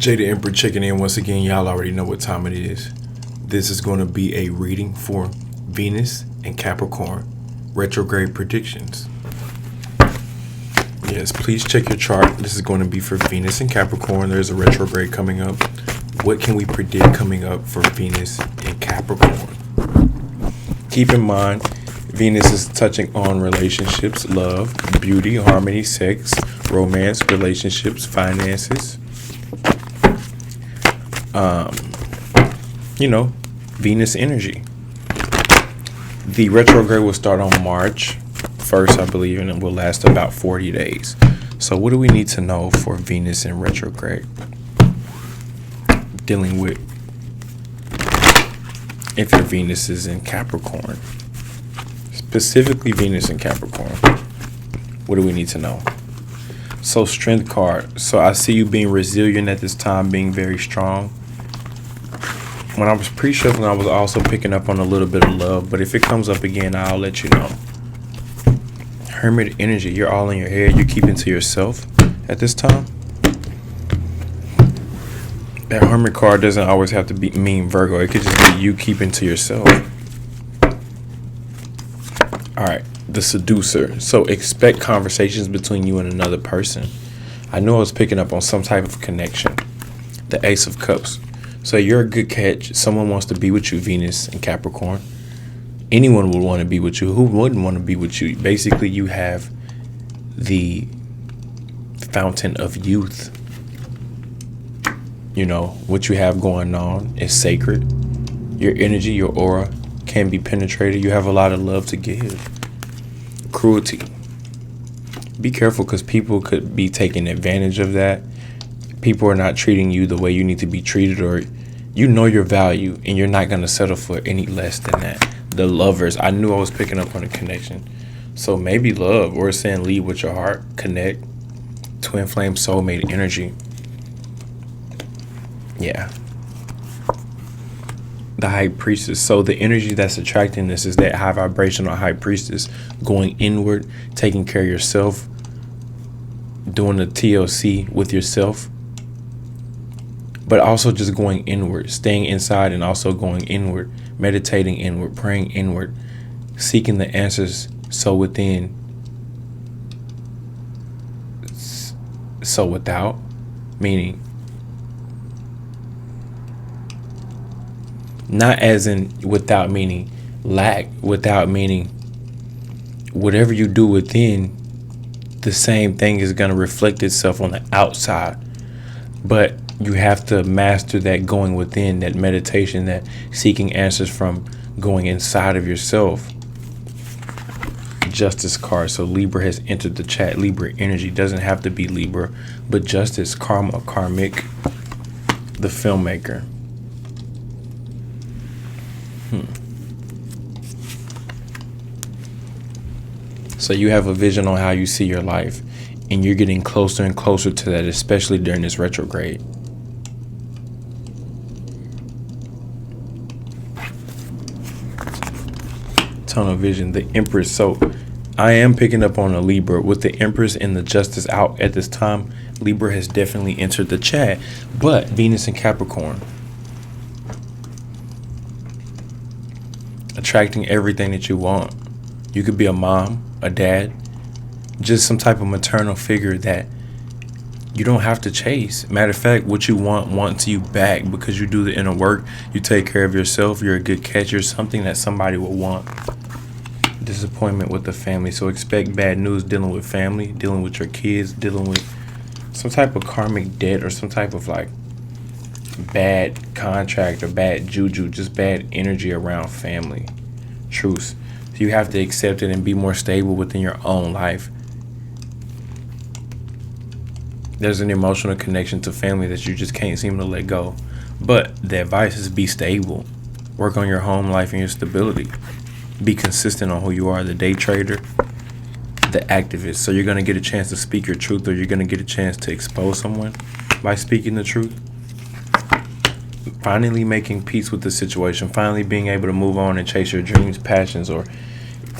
Jada Emperor checking in once again. Y'all already know what time it is. This is going to be a reading for Venus and Capricorn retrograde predictions. Yes, please check your chart. This is going to be for Venus and Capricorn. There's a retrograde coming up. What can we predict coming up for Venus and Capricorn? Keep in mind, Venus is touching on relationships, love, beauty, harmony, sex, romance, relationships, finances. Venus energy. The retrograde will start on March 1st, I believe, and it will last about 40 days. So what do we need to know for Venus in retrograde? Dealing with if your Venus is in Capricorn. Specifically Venus in Capricorn. What do we need to know? So strength card. So I see you being resilient at this time, being very strong. When I was pre-shuffling, I was also picking up on a little bit of love. But if it comes up again, I'll let you know. Hermit energy. You're all in your head. You're keeping to yourself at this time. That Hermit card doesn't always have to mean Virgo. It could just be you keeping to yourself. All right. The seducer. So expect conversations between you and another person. I knew I was picking up on some type of connection. The Ace of Cups. So you're a good catch. Someone wants to be with you, Venus and Capricorn. Anyone would want to be with you. Who wouldn't want to be with you? Basically, you have the fountain of youth. You know, what you have going on is sacred. Your energy, your aura can be penetrated. You have a lot of love to give. Cruelty. Be careful because people could be taking advantage of that. People are not treating you the way you need to be treated, or you know your value and you're not going to settle for any less than that. The lovers. I knew I was picking up on a connection. So maybe love, or it's saying lead with your heart, connect, twin flame, soulmate energy. Yeah. The high priestess. So the energy that's attracting this is that high vibrational high priestess, going inward, taking care of yourself, doing the TLC with yourself, but also just going inward, staying inside and also going inward, meditating inward, praying inward, seeking the answers so within, so without, meaning not as in without meaning lack, without meaning whatever you do within, the same thing is going to reflect itself on the outside. But you have to master that going within, that meditation, that seeking answers from going inside of yourself. Justice card. So Libra has entered the chat. Libra energy doesn't have to be Libra, but justice, karma, karmic, the filmmaker. So you have a vision on how you see your life, and you're getting closer and closer to that, especially during this retrograde. Tunnel vision, the Empress. So I am picking up on a Libra with the Empress and the Justice out at this time. Libra has definitely entered the chat, but Venus and Capricorn, attracting everything that you want. You could be a mom, a dad, just some type of maternal figure that you don't have to chase. Matter of fact, what you want wants you back because you do the inner work. You take care of yourself. You're a good catch. You're something that somebody will want. Disappointment with the family. So expect bad news dealing with family, dealing with your kids, dealing with some type of karmic debt or some type of like bad contract or bad juju, just bad energy around family. Truce. You have to accept it and be more stable within your own life. There's an emotional connection to family that you just can't seem to let go. But the advice is be stable. Work on your home life and your stability. Be consistent on who you are, the day trader, the activist. So you're going to get a chance to speak your truth, or you're going to get a chance to expose someone by speaking the truth. Finally making peace with the situation. Finally being able to move on and chase your dreams, passions, or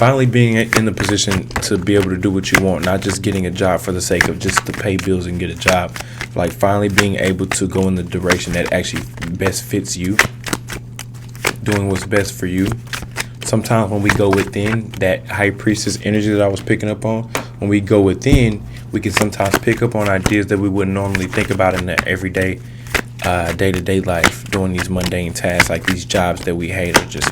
finally being in the position to be able to do what you want, not just getting a job for the sake of just to pay bills and get a job. Like finally being able to go in the direction that actually best fits you, doing what's best for you. Sometimes when we go within, that high priestess energy that I was picking up on, when we go within, we can sometimes pick up on ideas that we wouldn't normally think about in the everyday, day-to-day life, doing these mundane tasks like these jobs that we hate, or just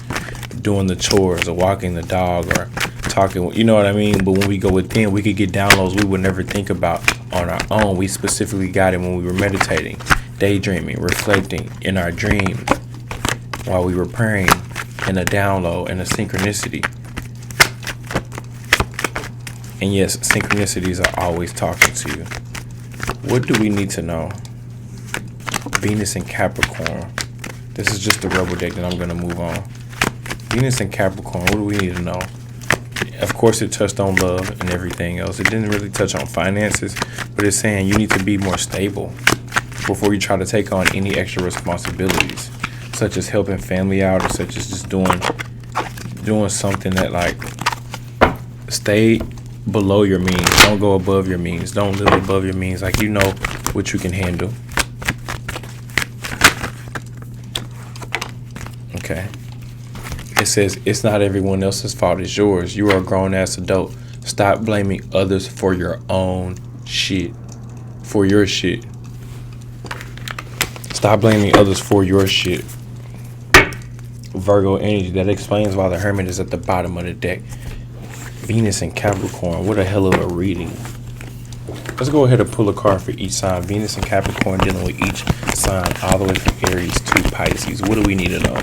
doing the chores or walking the dog or talking, you know what I mean? But when we go within, we could get downloads we would never think about on our own. We specifically got it when we were meditating, daydreaming, reflecting in our dreams, while we were praying, in a download and a synchronicity. And yes, synchronicities are always talking to you. What do we need to know? Venus and Capricorn. This is just the rubber deck, and I'm going to move on. Venus and Capricorn, what do we need to know? Of course, it touched on love and everything else. It didn't really touch on finances, but it's saying you need to be more stable before you try to take on any extra responsibilities, such as helping family out, or such as just doing something that, like, stay below your means. Don't go above your means. Don't live above your means. Like, you know what you can handle. Okay. It says, it's not everyone else's fault, it's yours. You are a grown-ass adult. Stop blaming others for your own shit. For your shit. Stop blaming others for your shit. Virgo energy. That explains why the Hermit is at the bottom of the deck. Venus and Capricorn. What a hell of a reading. Let's go ahead and pull a card for each sign. Venus and Capricorn dealing with each sign all the way from Aries to Pisces. What do we need to know?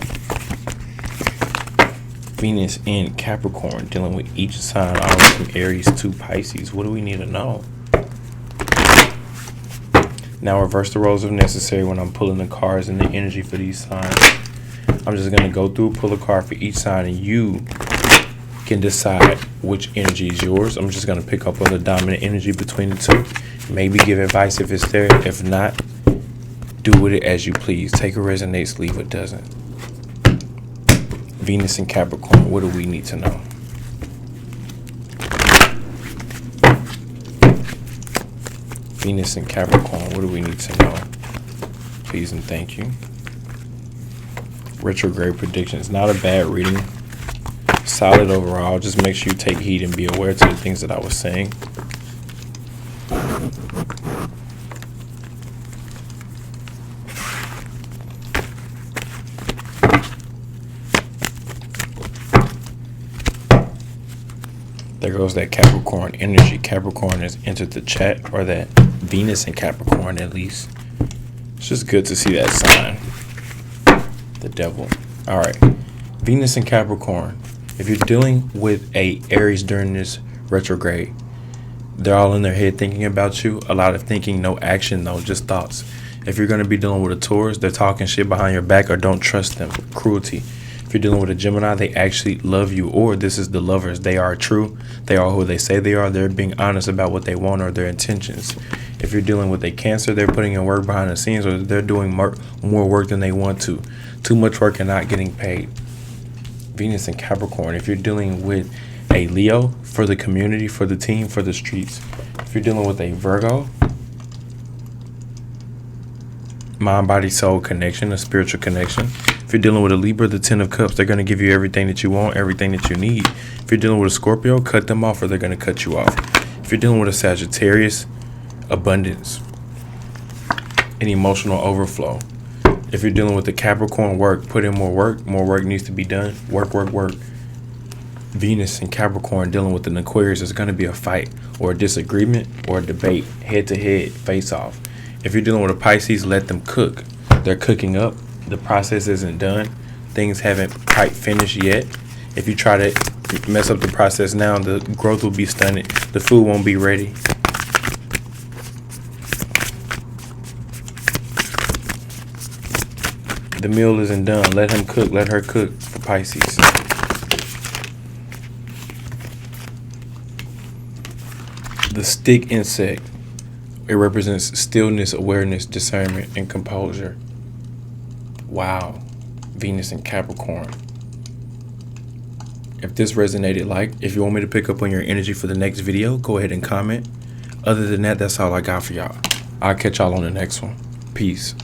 Venus and Capricorn dealing with each sign all the way from Aries to Pisces. What do we need to know? Now reverse the roles if necessary when I'm pulling the cards and the energy for these signs. I'm just going to go through, pull a card for each sign, and you can decide which energy is yours. I'm just going to pick up on the dominant energy between the two. Maybe give advice if it's there. If not, do with it as you please. Take what resonates, leave what doesn't. Venus and Capricorn, what do we need to know? Venus and Capricorn, what do we need to know? Please and thank you. Retrograde predictions, not a bad reading. Solid overall. Just make sure you take heed and be aware to the things that I was saying. There goes that Capricorn energy. Capricorn has entered the chat, or that Venus and Capricorn at least. It's just good to see that sign. The devil. All right. Venus and Capricorn. If you're dealing with a Aries during this retrograde, they're all in their head thinking about you. A lot of thinking, no action, though, just thoughts. If you're going to be dealing with a Taurus, they're talking shit behind your back, or don't trust them. Cruelty. If you're dealing with a Gemini, they actually love you, or this is the lovers. They are true. They are who they say they are. They're being honest about what they want or their intentions. If you're dealing with a Cancer, they're putting in work behind the scenes, or they're doing more work than they want to. Too much work and not getting paid. Venus and Capricorn. If you're dealing with a Leo, for the community, for the team, for the streets. If you're dealing with a Virgo, mind, body, soul connection, a spiritual connection. If you're dealing with a Libra, the 10 of Cups, they're going to give you everything that you want, everything that you need. If you're dealing with a Scorpio, cut them off or they're going to cut you off. If you're dealing with a Sagittarius, abundance and emotional overflow. If you're dealing with the Capricorn, work, put in more work. More work needs to be done. Work, work, work. Venus and Capricorn dealing with an Aquarius, is going to be a fight or a disagreement or a debate, head to head, face off. If you're dealing with a Pisces, let them cook. They're cooking up. The process isn't done. Things haven't quite finished yet. If you try to mess up the process now, the growth will be stunted. The food won't be ready. The meal isn't done. Let him cook. Let her cook for Pisces. The stick insect. It represents stillness, awareness, discernment, and composure. Wow. Venus and Capricorn. If this resonated, like. If you want me to pick up on your energy for the next video, go ahead and comment. Other than that, that's all I got for y'all. I'll catch y'all on the next one. Peace.